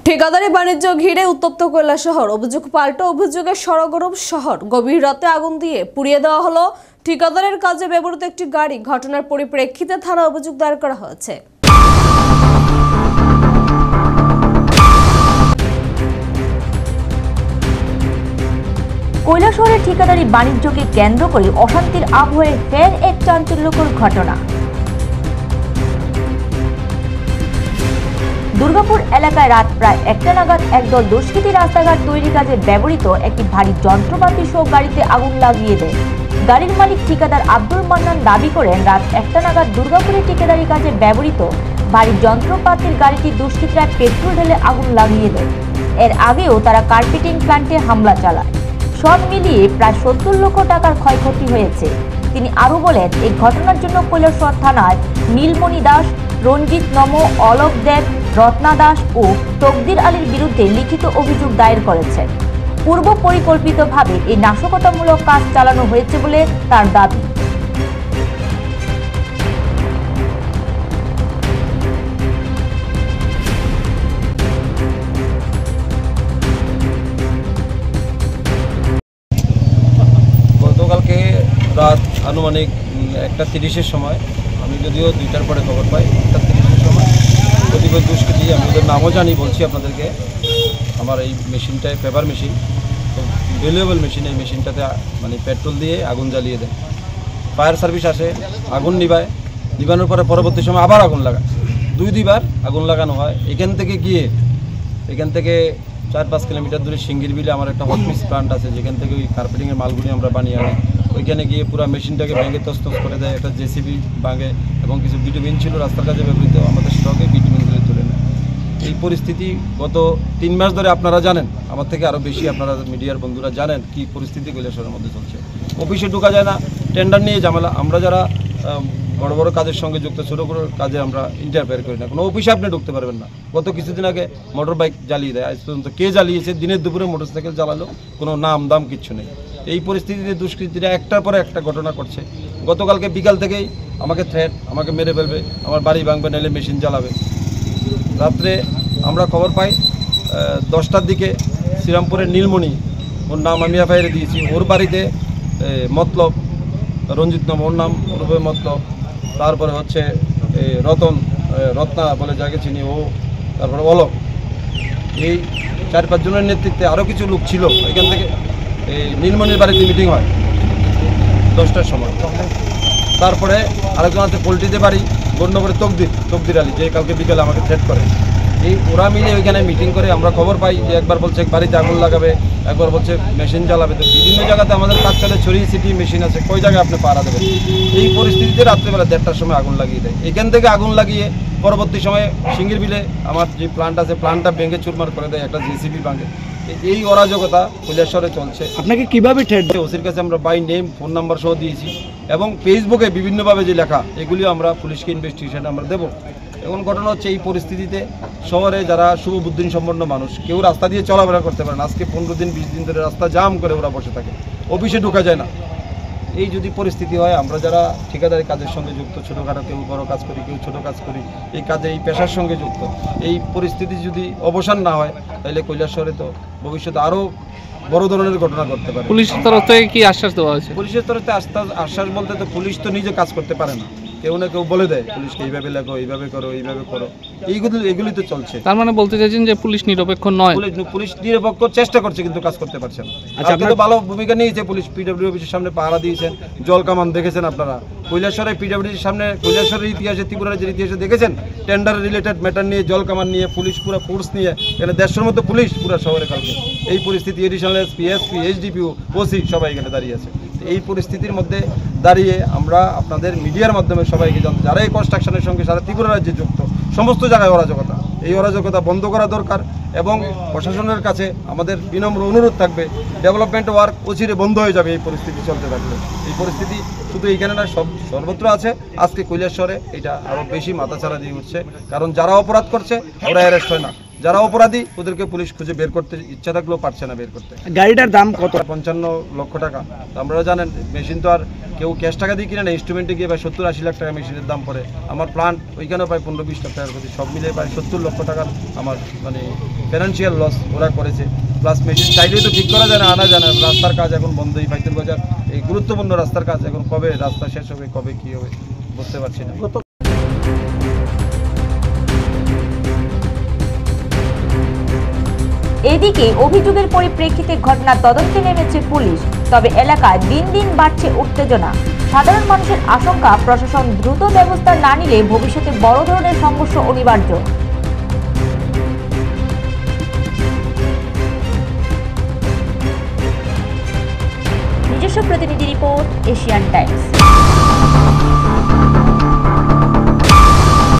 ঠিকাদারি বাণিজ্য ঘিরে উত্তপ্ত কৈলাসহর। অভিযোগ পাল্টা অভিযোগে সরগরম শহর। গভীর রাতে আগুন দিয়ে পুড়িয়ে দেওয়া হলো ঠিকাদারের কাজে ব্যবহৃত একটি গাড়ি। ঘটনার পরিপ্রেক্ষিতে থানা অভিযোগ দায়ের করা হয়েছে। কৈলাসহরের ঠিকাদারি বাণিজ্যকে কেন্দ্র করে অশান্তির আবহে ফের এক চাঞ্চল্যকর ঘটনা। দুর্গাপুর এলাকায় রাত প্রায় 1টা নাগাদ একদল দুষ্কৃতী রাস্তাঘাট তৈরি কাজে ব্যবহৃত একটি ভারী যন্ত্রপাতি সহ গাড়িতে আগুন লাগিয়ে দেয়। গাড়ির মালিক ঠিকাদার আব্দুল মান্নান দাবি করেন, রাত 1টা নাগাদ দুর্গাপুরের ঠিকাদারি কাজে ব্যবহৃত ভারী যন্ত্রপাতির গাড়িটি দুষ্কৃতীরা পেট্রোল ঢেলে আগুন লাগিয়ে দেয়। এর আগেও তারা কার্পেটিং প্ল্যান্টে হামলা চালায়। সব মিলিয়ে প্রায় 70 লক্ষ টাকার ক্ষয়ক্ষতি হয়েছে। তিনি আরও বলেন, এই ঘটনার জন্য কৈলাসহর থানায় নীলমণি দাস, রঞ্জিত নম, অলোক দেব, রত্না দাস ও তকদির আলীর বিরুদ্ধে লিখিত অভিযোগ দায়ের করেছে। পূর্ব পরিকল্পিতভাবে এই নাশকতামূলক কাজ চালানো হয়েছে বলে তার দাবি। গতকালকে রাত আনুমানিক 1:30-এর সময়, আমি যদিও 2টার পরে খবর পাই, 1:30-এর সময় কতিপয় দুষ্কৃতী, আমি ওদের নামও জানি, বলছি আপনাদেরকে। আমার এই মেশিনটায় পেপার মেশিন, তো ভ্যালুয়েবল মেশিন, এই মেশিনটাতে মানে পেট্রোল দিয়ে আগুন জ্বালিয়ে দেয়। ফায়ার সার্ভিস আসে, আগুন নিভায়, নিভানোর পরে পরবর্তী সময় আবার আগুন লাগায়। 2বার আগুন লাগানো হয়। এখান থেকে 4-5 কিলোমিটার দূরে সিঙ্গির বিলে আমার একটা হট মিক্স প্লান্ট আছে, যেখান থেকে ওই কার্পেটিংয়ের মালগুলি আমরা বানিয়ে আনি। ওইখানে গিয়ে পুরো মেশিনটাকে ভেঙে তছনছ করে দেয়। একটা জেসিবি ভাঙে এবং কিছু বিটুমিন ছিল রাস্তার কাজে ব্যবহৃত, আমাদের স্টকে বিটুমিনগুলি তুলে নেয়। এই পরিস্থিতি গত 3 মাস ধরে আপনারা জানেন, আমার থেকে আরও বেশি আপনারা মিডিয়ার বন্ধুরা জানেন কি পরিস্থিতি কৈলাসহরের মধ্যে চলছে। অফিসে ঢোকা যায় না, টেন্ডার নিয়ে ঝামেলা। আমরা যারা বড় বড় কাজের সঙ্গে যুক্ত, ছোটো বড়ো কাজে আমরা ইন্টারফেয়ার করি না। কোনো অফিসে আপনি ঢুকতে পারবেন না। গত কিছুদিন আগে মোটর বাইক জ্বালিয়ে দেয়। আজ পর্যন্ত কে জ্বালিয়েছে, দিনের দুপুরে মোটরসাইকেল জ্বালালো, কোনো নাম দাম কিচ্ছু নেই। এই পরিস্থিতিতে দুষ্কৃতীরা একটার পরে একটা ঘটনা করছে। গতকালকে বিকাল থেকেই আমাকে থ্রেট, আমাকে মেরে ফেলবে, আমার বাড়ি ভাঙবে, নাহলে মেশিন জ্বালাবে। রাত্রে আমরা খবর পাই 10টার দিকে শ্রীরামপুরের নীলমণি, ওর নাম আমি এফআইআর দিয়েছি, ওর বাড়িতে মতলব রঞ্জিত নাম, ওর নাম রূপে মতলব, তারপরে হচ্ছে রত্না বলে যাকে চিনি ও, তারপরে অলোক, এই 4-5 জনের নেতৃত্বে আরও কিছু লোক ছিল। এখান থেকে এই নীলমণির বাড়িতে মিটিং হয় 10টার সময়। তারপরে আরেকজন আছে পোল্ট্রিতে বাড়ি, গণ্যগরে তকদির আলী, যে কালকে বিকেলে আমাকে থ্রেট করে। এই ওরা মিলে ওইখানে মিটিং করে আমরা খবর পাই যে একবার বলছে বাড়িতে আগুন লাগাবে, একবার বলছে মেশিন জ্বালাবে। তো বিভিন্ন জায়গাতে আমাদের কাজ চলে, ছড়িয়ে ছিটিয়ে মেশিন আছে, কই জায়গায় আপনি পাহারা দেবেন। এই পরিস্থিতিতে রাত্রেবেলা 1:30টার সময় আগুন লাগিয়ে দেয়। এখান থেকে আগুন লাগিয়ে পরবর্তী সময়ে সিঙ্গির বিলে আমার যে প্লান্ট আছে, প্লান্টটা ভেঙে চুরমার করে দেয়, একটা জেসিবি ভাঙে। এই অরাজকতা কৈলাসহরে চলছে। আপনাকে কিভাবে ঠেট? ওসির কাছে আমরা বাই নেম, ফোন নাম্বার সহ দিয়েছি এবং ফেসবুকে বিভিন্নভাবে যে লেখা, এগুলিও আমরা পুলিশকে ইনভেস্টিগেশন আমরা দেবো। এখন ঘটনা হচ্ছে, এই পরিস্থিতিতে শহরে যারা শুভবুদ্ধি সম্পন্ন মানুষ, কেউ রাস্তা দিয়ে চলাফেরা করতে পারে না। আজকে 15 দিন 20 দিন ধরে রাস্তা জাম করে ওরা বসে থাকে, অফিসে ঢোকা যায় না। এই যদি পরিস্থিতি হয়, আমরা যারা ঠিকাদারি কাজের সঙ্গে যুক্ত, ছোটোখাটো, কেউ বড় কাজ করি, কেউ ছোটো কাজ করি, এই কাজে এই পেশার সঙ্গে যুক্ত, এই পরিস্থিতি যদি অবসান না হয়, তাহলে কৈলাসহরে তো ভবিষ্যতে আরও বড় ধরনের ঘটনা ঘটতে পারে। পুলিশের তরফ থেকে কি আশ্বাস দেওয়া হয়েছে? পুলিশের তরফ থেকে আশ্বাস বলতে, তো পুলিশ তো নিজে কাজ করতে পারে না, কেউ না কেউ বলে দেয় পুলিশকে এইভাবে লেখো, এইভাবে করো, এইভাবে করো। এগুলি তো চলছে। তার মানে বলতে চাইছেন যে পুলিশ নিরপেক্ষ নয়? পুলিশ নিরপেক্ষ চেষ্টা করছে, কিন্তু কাজ করতে পারছে না। আচ্ছা, আপনারা ভালো ভূমিকা নিয়েছে পুলিশ, পিডব্লিউ অফিসের সামনে পাহারা দিয়েছেন, জল কামান দেখেছেন আপনারা। কৈলাসহরে পিডব্লিউর সামনে, কৈলাসহরের ইতিহাসে, ত্রিপুরা রাজ্যের ইতিহাসে দেখেছেন, টেন্ডার রিলেটেড ম্যাটার নিয়ে, জল কামান নিয়ে পুলিশ পুরো ফোর্স নিয়ে, এখানে 150-এর মতো পুলিশ পুরো শহরে কালকে। এই পরিস্থিতি, এডিশনাল এসপি, এইচডিপিও, ওসি সবাই এখানে দাঁড়িয়ে আছে। এই পরিস্থিতির মধ্যে দাঁড়িয়ে আমরা আপনাদের মিডিয়ার মাধ্যমে সবাইকে জানতে, যারা এই কনস্ট্রাকশনের সঙ্গে সারা ত্রিপুরা রাজ্যে যুক্ত, সমস্ত জায়গায় অরাজকতা, এই অরাজকতা বন্ধ করা দরকার। এবং প্রশাসনের কাছে আমাদের বিনম্র অনুরোধ থাকবে, ডেভেলপমেন্ট ওয়ার্ক অচিরে বন্ধ হয়ে যাবে এই পরিস্থিতি চলতে থাকলে। এই পরিস্থিতি শুধু এইখানে না, সর্বত্র আছে। আজকে কৈলাসহরে এটা আরও বেশি মাথাছাড়া দিয়ে উঠছে, কারণ যারা অপরাধ করছে ওরা অ্যারেস্ট হয় না, যারা অপরাধী ওদেরকে পুলিশ খুঁজে বের করতে ইচ্ছা থাকলেও পারছে না বের করতে। গাড়িটার দাম কত? 55 লক্ষ টাকা। তো আপনারা জানেন মেশিন তো আর কেউ ক্যাশ টাকা দিয়ে কিনে না, ইনস্ট্রুমেন্টে গিয়ে প্রায় 70-80 লাখ টাকা মেশিনের দাম পড়ে। আমার প্লান্ট ওইখানেও প্রায় 15-20 লাখ টাকার প্রতি, সব মিলে প্রায় 70 লক্ষ টাকার আমার মানে ফিনান্সিয়াল লস ওরা করেছে। প্লাস মেশিন চাইলেই তো ঠিক করা যায় না, আনা যায় না। রাস্তার কাজ এখন বন্ধই, ফাইতুল বাজার এই গুরুত্বপূর্ণ রাস্তার কাজ এখন কবে রাস্তা শেষ হবে, কবে কী হবে বুঝতে পারছি না। এদিকে অভিযোগের পরিপ্রেক্ষিতে ঘটনার তদন্তে নেমেছে পুলিশ। তবে এলাকায় দিন দিন বাড়ছে উত্তেজনা। সাধারণ মানুষের আশঙ্কা, প্রশাসন দ্রুত ব্যবস্থা না নিলে ভবিষ্যতে বড় ধরনের সংঘর্ষ অনিবার্য। নিজস্ব প্রতিনিধি রিপোর্ট, এশিয়ান টাইমস।